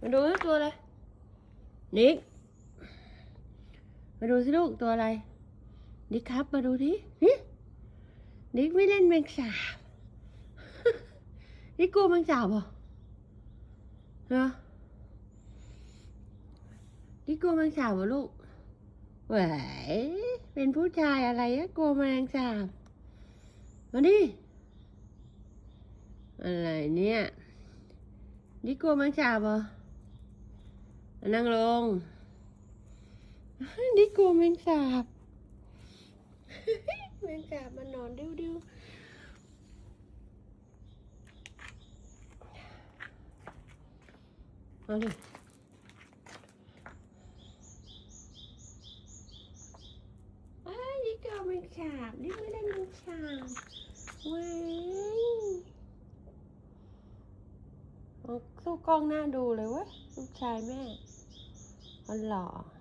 มาดูตัวอะไรนิกมาดูสิลูกตัวอะไรนิกครับมาดูดินิกไม่เล่นแมงสาบ นิกกลัวแมงสาบเหรอฮะนิกกลัวแมงสาบเหรอลูกแหวเป็นผู้ชายอะไรอะกลัวแมงสาบมาดิอะไรเนี่ยนิกกลัวแมงสาบเหรอนั่งลงนิกกลัวแมงสาบ แมงสาบมันนอนดิ้วเอาดินี่ก็แมงสาบนี่ไม่ได้แมงสาบเว้ยสู้กล้องหน้าดูเลยเว้ยลูกชายแม่มันหล่อ